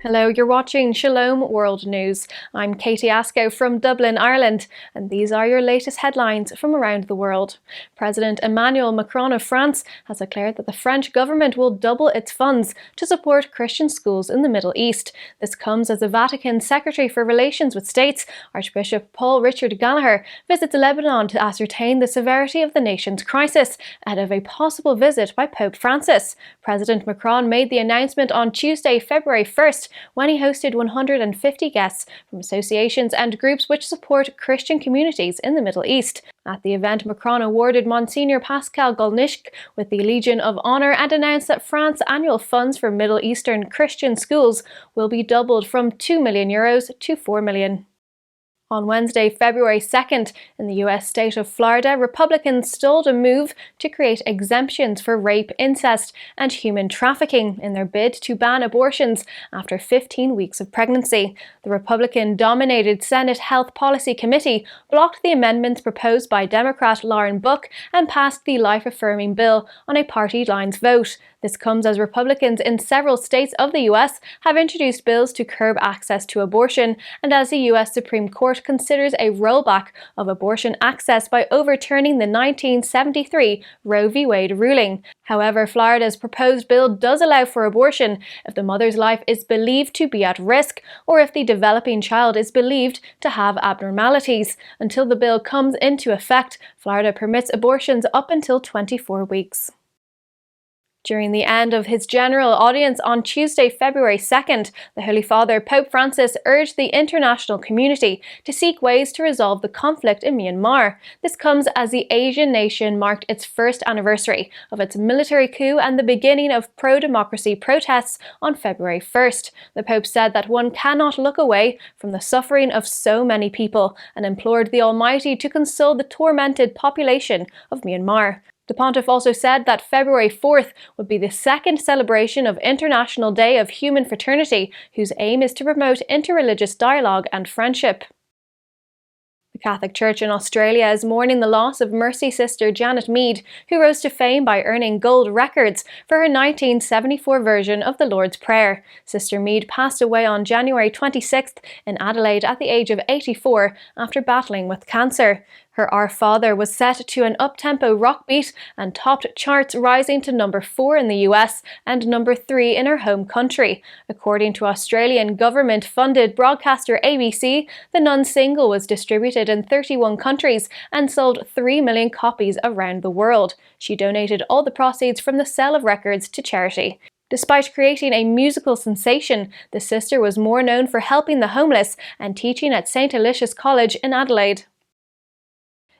Hello, you're watching Shalom World News. I'm Katie Ascow from Dublin, Ireland, and these are your latest headlines from around the world. President Emmanuel Macron of France has declared that the French government will double its funds to support Christian schools in the Middle East. This comes as the Vatican Secretary for Relations with States, Archbishop Paul Richard Gallagher, visits Lebanon to ascertain the severity of the nation's crisis ahead of a possible visit by Pope Francis. President Macron made the announcement on Tuesday, February 1st, when he hosted 150 guests from associations and groups which support Christian communities in the Middle East. At the event, Macron awarded Monsignor Pascal Golnisch with the Legion of Honor and announced that France's annual funds for Middle Eastern Christian schools will be doubled from €2 million to €4 million. On Wednesday, February 2nd, in the US state of Florida, Republicans stalled a move to create exemptions for rape, incest, and human trafficking in their bid to ban abortions after 15 weeks of pregnancy. The Republican-dominated Senate Health Policy Committee blocked the amendments proposed by Democrat Lauren Buck and passed the life-affirming bill on a party lines vote. This comes as Republicans in several states of the US have introduced bills to curb access to abortion, and as the US Supreme Court considers a rollback of abortion access by overturning the 1973 Roe v. Wade ruling. However, Florida's proposed bill does allow for abortion if the mother's life is believed to be at risk or if the developing child is believed to have abnormalities. Until the bill comes into effect, Florida permits abortions up until 24 weeks. During the end of his general audience on Tuesday, February 2nd, the Holy Father Pope Francis urged the international community to seek ways to resolve the conflict in Myanmar. This comes as the Asian nation marked its first anniversary of its military coup and the beginning of pro-democracy protests on February 1st. The Pope said that one cannot look away from the suffering of so many people and implored the Almighty to console the tormented population of Myanmar. The Pontiff also said that February 4th would be the second celebration of International Day of Human Fraternity, whose aim is to promote interreligious dialogue and friendship. The Catholic Church in Australia is mourning the loss of Mercy Sister Janet Mead, who rose to fame by earning gold records for her 1974 version of the Lord's Prayer. Sister Mead passed away on January 26th in Adelaide at the age of 84 after battling with cancer. Her Our Father was set to an up-tempo rock beat and topped charts, rising to number 4 in the US and number 3 in her home country. According to Australian government-funded broadcaster ABC, the Nun single was distributed in 31 countries and sold 3 million copies around the world. She donated all the proceeds from the sale of records to charity. Despite creating a musical sensation, the sister was more known for helping the homeless and teaching at St. Alicia's College in Adelaide.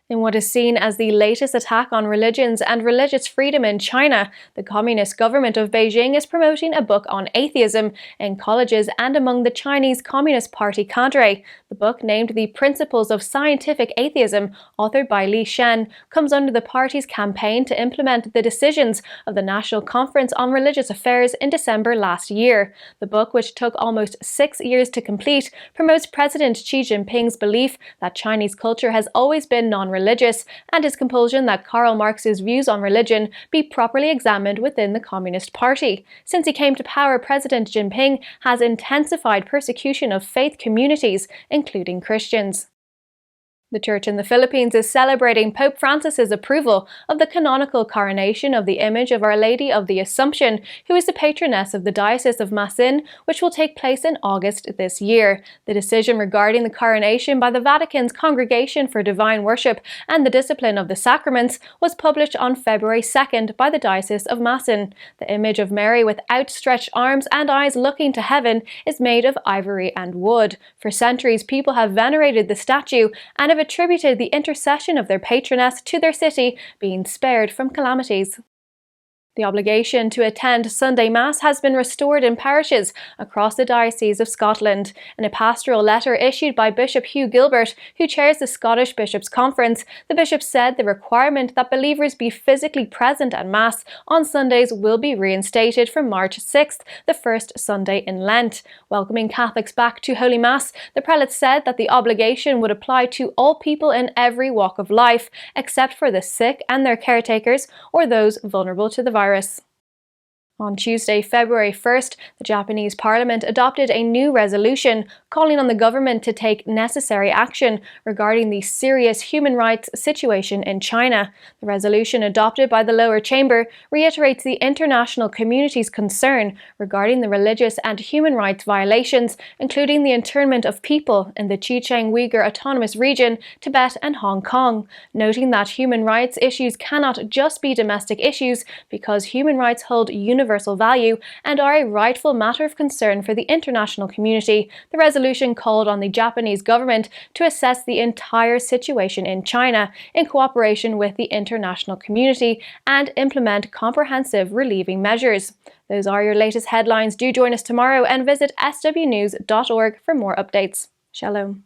In what is seen as the latest attack on religions and religious freedom in China, the Communist government of Beijing is promoting a book on atheism in colleges and among the Chinese Communist Party cadre. The book, named The Principles of Scientific Atheism, authored by Li Shen, comes under the party's campaign to implement the decisions of the National Conference on Religious Affairs in December last year. The book, which took almost 6 years to complete, promotes President Xi Jinping's belief that Chinese culture has always been non-religious and his compulsion that Karl Marx's views on religion be properly examined within the Communist Party. Since he came to power, President Jinping has intensified persecution of faith communities, including Christians. The Church in the Philippines is celebrating Pope Francis's approval of the canonical coronation of the image of Our Lady of the Assumption, who is the patroness of the Diocese of Macon, which will take place in August this year. The decision regarding the coronation by the Vatican's Congregation for Divine Worship and the Discipline of the Sacraments was published on February 2nd by the Diocese of Macon. The image of Mary with outstretched arms and eyes looking to heaven is made of ivory and wood. For centuries, people have venerated the statue and have attributed the intercession of their patroness to their city being spared from calamities. The obligation to attend Sunday Mass has been restored in parishes across the Dioceses of Scotland. In a pastoral letter issued by Bishop Hugh Gilbert, who chairs the Scottish Bishops' Conference, the bishop said the requirement that believers be physically present at Mass on Sundays will be reinstated from March 6th, the first Sunday in Lent. Welcoming Catholics back to Holy Mass, the prelate said that the obligation would apply to all people in every walk of life, except for the sick and their caretakers or those vulnerable to the virus. On Tuesday, February 1st, the Japanese Parliament adopted a new resolution calling on the government to take necessary action regarding the serious human rights situation in China. The resolution adopted by the lower chamber reiterates the international community's concern regarding the religious and human rights violations, including the internment of people in the Xinjiang Uyghur Autonomous Region, Tibet and Hong Kong, noting that human rights issues cannot just be domestic issues because human rights hold universal value and are a rightful matter of concern for the international community. The resolution called on the Japanese government to assess the entire situation in China in cooperation with the international community and implement comprehensive relieving measures. Those are your latest headlines. Do join us tomorrow and visit swnews.org for more updates. Shalom.